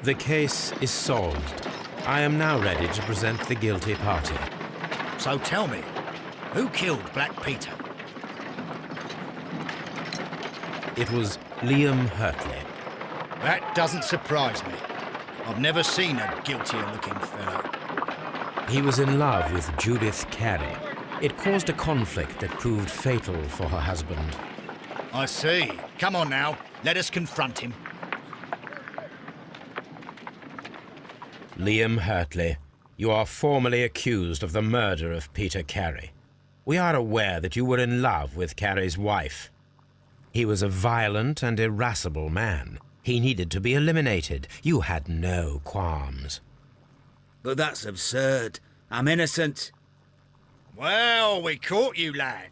The case is solved. I am now ready to present the guilty party. So tell me, who killed Black Peter? It was Liam Hurtley. That doesn't surprise me. I've never seen a guiltier-looking fellow. He was in love with Judith Carey. It caused a conflict that proved fatal for her husband. I see. Come on now, let us confront him. Liam Hurtley, you are formally accused of the murder of Peter Carey. We are aware that you were in love with Carey's wife. He was a violent and irascible man. He needed to be eliminated. You had no qualms. But that's absurd. I'm innocent. Well, we caught you, lad.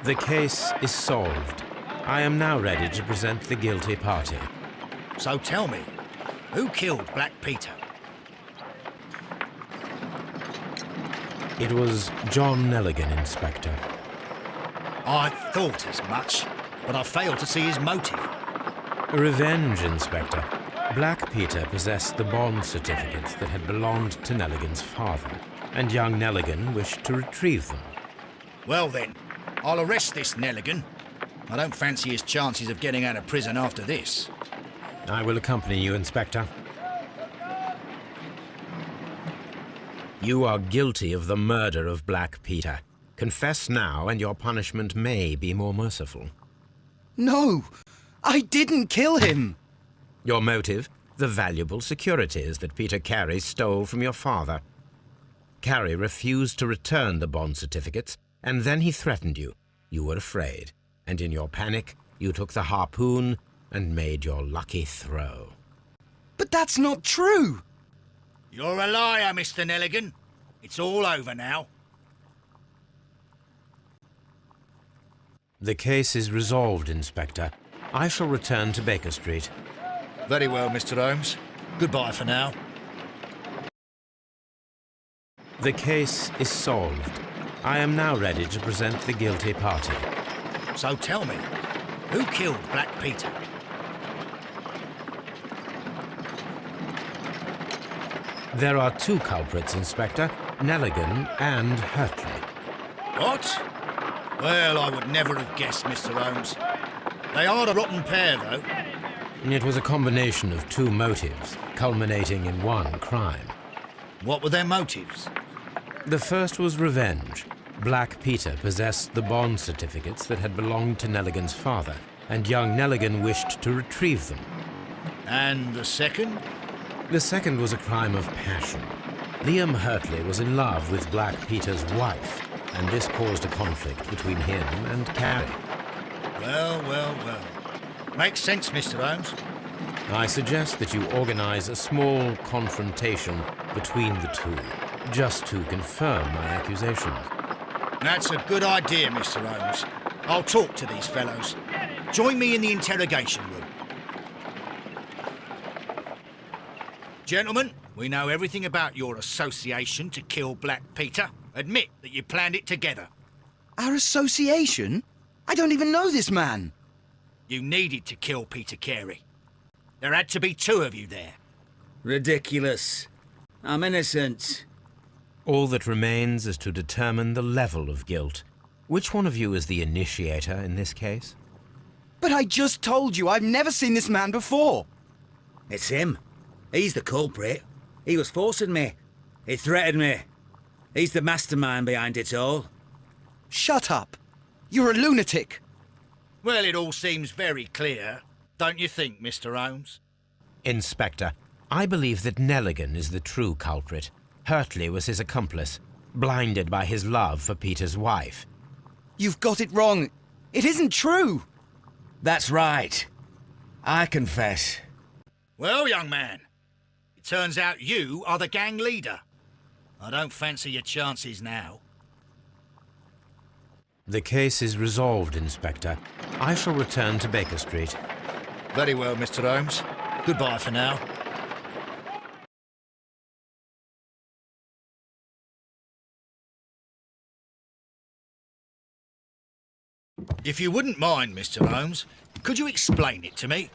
The case is solved. I am now ready to present the guilty party. So tell me, who killed Black Peter? It was John Nelligan, Inspector. I thought as much, but I failed to see his motive. Revenge, Inspector. Black Peter possessed the bond certificates that had belonged to Nelligan's father, and young Nelligan wished to retrieve them. Well then, I'll arrest this Nelligan. I don't fancy his chances of getting out of prison after this. I will accompany you, Inspector. You are guilty of the murder of Black Peter. Confess now, and your punishment may be more merciful. No! I didn't kill him! Your motive? The valuable securities that Peter Carey stole from your father. Carey refused to return the bond certificates, and then he threatened you. You were afraid, and in your panic, you took the harpoon and made your lucky throw. But that's not true! You're a liar, Mr. Nelligan. It's all over now. The case is resolved, Inspector. I shall return to Baker Street. Very well, Mr. Holmes. Goodbye for now. The case is solved. I am now ready to present the guilty party. So tell me, who killed Black Peter? There are two culprits, Inspector, Nelligan and Hurtley. What? Well, I would never have guessed, Mr. Holmes. They are a rotten pair, though. It was a combination of two motives, culminating in one crime. What were their motives? The first was revenge. Black Peter possessed the bond certificates that had belonged to Nelligan's father, and young Nelligan wished to retrieve them. And the second? The second was a crime of passion. Liam Hurtley was in love with Black Peter's wife, and this caused a conflict between him and Carey. Well, well, well. Makes sense, Mr. Holmes. I suggest that you organize a small confrontation between the two, just to confirm my accusations. That's a good idea, Mr. Holmes. I'll talk to these fellows. Join me in the interrogation room. Gentlemen, we know everything about your association to kill Black Peter. Admit that you planned it together. Our association? I don't even know this man. You needed to kill Peter Carey. There had to be two of you there. Ridiculous. I'm innocent. All that remains is to determine the level of guilt. Which one of you is the initiator in this case? But I just told you I've never seen this man before. It's him. He's the culprit. He was forcing me. He threatened me. He's the mastermind behind it all. Shut up. You're a lunatic. Well, it all seems very clear, don't you think, Mr. Holmes? Inspector, I believe that Nelligan is the true culprit. Hurtley was his accomplice, blinded by his love for Peter's wife. You've got it wrong. It isn't true. That's right. I confess. Well, young man, it turns out you are the gang leader. I don't fancy your chances now. The case is resolved, Inspector. I shall return to Baker Street. Very well, Mr. Holmes. Goodbye for now. If you wouldn't mind, Mr. Holmes, could you explain it to me?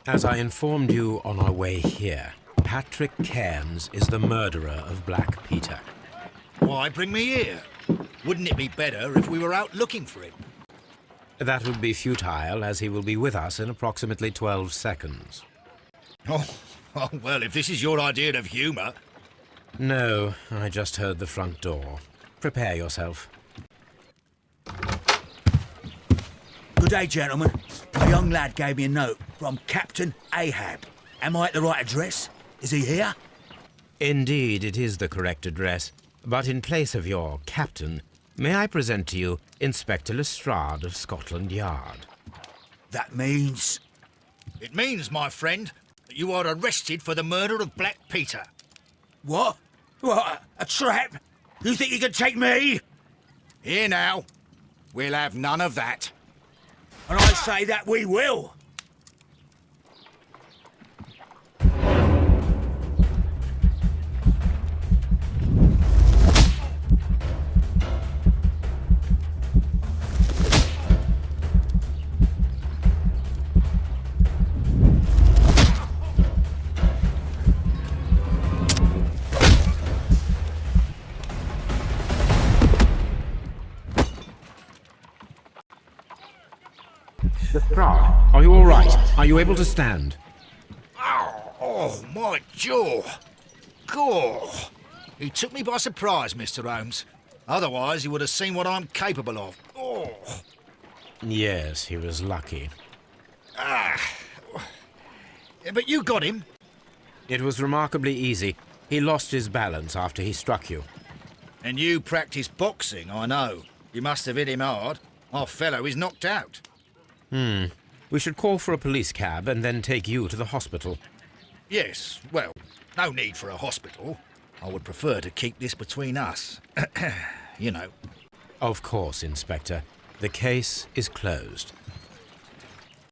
As I informed you on our way here, Patrick Cairns is the murderer of Black Peter. Why bring me here? Wouldn't it be better if we were out looking for him? That would be futile, as he will be with us in approximately 12 seconds. Oh, well, if this is your idea of humour... No, I just heard the front door. Prepare yourself. Good day, gentlemen. A young lad gave me a note from Captain Ahab. Am I at the right address? Is he here? Indeed, it is the correct address. But in place of your captain, may I present to you Inspector Lestrade of Scotland Yard? That means... It means, my friend, that you are arrested for the murder of Black Peter. What? What? A trap? You think you can take me? Here now. We'll have none of that. And I say that we will. Lestrade, are you all right? Are you able to stand? Oh, my jaw. Gore. He took me by surprise, Mr. Holmes. Otherwise, he would have seen what I'm capable of. Oh. Yes, he was lucky. But you got him. It was remarkably easy. He lost his balance after he struck you. And you practice boxing, I know. You must have hit him hard. Our fellow is knocked out. We should call for a police cab and then take you to the hospital. Yes, well, no need for a hospital. I would prefer to keep this between us. You know. Of course, Inspector. The case is closed.